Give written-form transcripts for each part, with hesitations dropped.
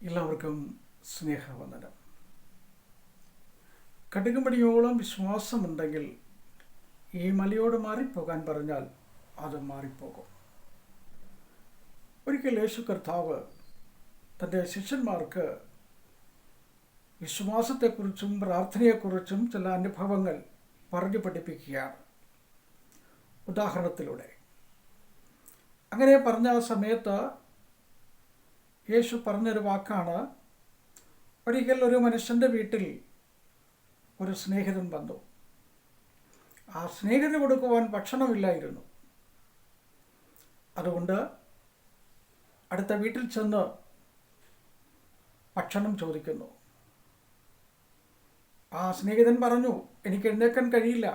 എല്ലാവർക്കും സ്നേഹവന്ദനം. കടുകുമണിയോളം വിശ്വാസമുണ്ടെങ്കിൽ ഈ മലയോട് മാറിപ്പോകാൻ പറഞ്ഞാൽ അത് മാറിപ്പോകും. ഒരിക്കൽ യേശു കർത്താവ് തൻ്റെ ശിഷ്യന്മാർക്ക് വിശ്വാസത്തെക്കുറിച്ചും പ്രാർത്ഥനയെക്കുറിച്ചും ചില അനുഭവങ്ങൾ പറഞ്ഞു പഠിപ്പിക്കുകയാണ് ഉദാഹരണത്തിലൂടെ. അങ്ങനെ പറഞ്ഞ ആ സമയത്ത് യേശു പറഞ്ഞൊരു വാക്കാണ്, ഒരിക്കൽ ഒരു മനുഷ്യൻ്റെ വീട്ടിൽ ഒരു സ്നേഹിതൻ വന്നു. ആ സ്നേഹിതന് കൊടുക്കുവാൻ ഭക്ഷണമില്ലായിരുന്നു. അതുകൊണ്ട് അടുത്ത വീട്ടിൽ ചെന്ന് ഭക്ഷണം ചോദിക്കുന്നു. ആ സ്നേഹിതൻ പറഞ്ഞു, എനിക്ക് എഴുന്നേൽക്കാൻ കഴിയില്ല,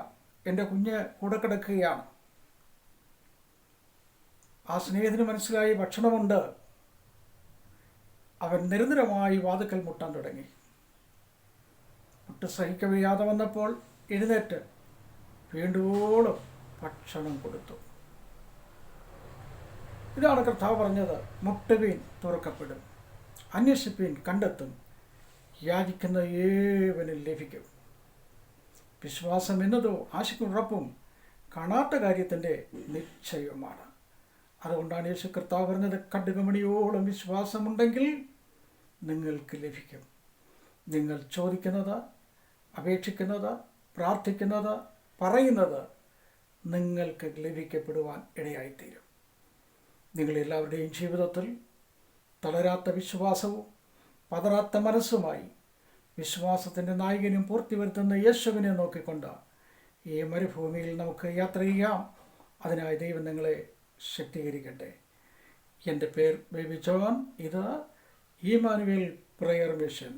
എൻ്റെ കുഞ്ഞ് കൂടെ കിടക്കുകയാണ്. ആ സ്നേഹിതന് മനസ്സിലായി ഭക്ഷണമുണ്ട്. അവൻ നിരന്തരമായി വാതിക്കൽ മുട്ടാൻ തുടങ്ങി. മുട്ട് സഹിക്കവയ്യാതെ വന്നപ്പോൾ എഴുന്നേറ്റ് വീണ്ടുവോളം ഭക്ഷണം കൊടുത്തു. ഇതാണ് കർത്താവ് പറഞ്ഞത്, മുട്ടുവീൻ തുറക്കപ്പെടും, അന്വേഷിപ്പീൻ കണ്ടെത്തും, യാചിക്കുന്ന ഏവനും ലഭിക്കും. വിശ്വാസം എന്നതോ ആശയ്ക്കും ഉറപ്പും കാണാത്ത കാര്യത്തിൻ്റെ നിശ്ചയവുമാണ്. അതുകൊണ്ടാണ് യേശു കർത്താവ് പറഞ്ഞത്, കടുകുമണിയോളം വിശ്വാസമുണ്ടെങ്കിൽ നിങ്ങൾക്ക് ലഭിക്കും. നിങ്ങൾ ചോദിക്കുന്നത്, അപേക്ഷിക്കുന്നത്, പ്രാർത്ഥിക്കുന്നത്, പറയുന്നത് നിങ്ങൾക്ക് ലഭിക്കപ്പെടുവാൻ ഇടയായിത്തീരും. നിങ്ങളെല്ലാവരുടെയും ജീവിതത്തിൽ തളരാത്ത വിശ്വാസവും പതറാത്ത മനസ്സുമായി വിശ്വാസത്തിൻ്റെ നായകനും പൂർത്തി വരുത്തുന്ന യേശുവിനെ നോക്കിക്കൊണ്ട് ഈ മരുഭൂമിയിൽ നമുക്ക് യാത്ര ചെയ്യാം. അതിനായി ദൈവം നിങ്ങളെ ശക്തീകരിക്കട്ടെ. എൻ്റെ പേര് ബേബി ജോൺ. ഇത് ഇമ്മാനുവേൽ പ്രയർ മിഷൻ.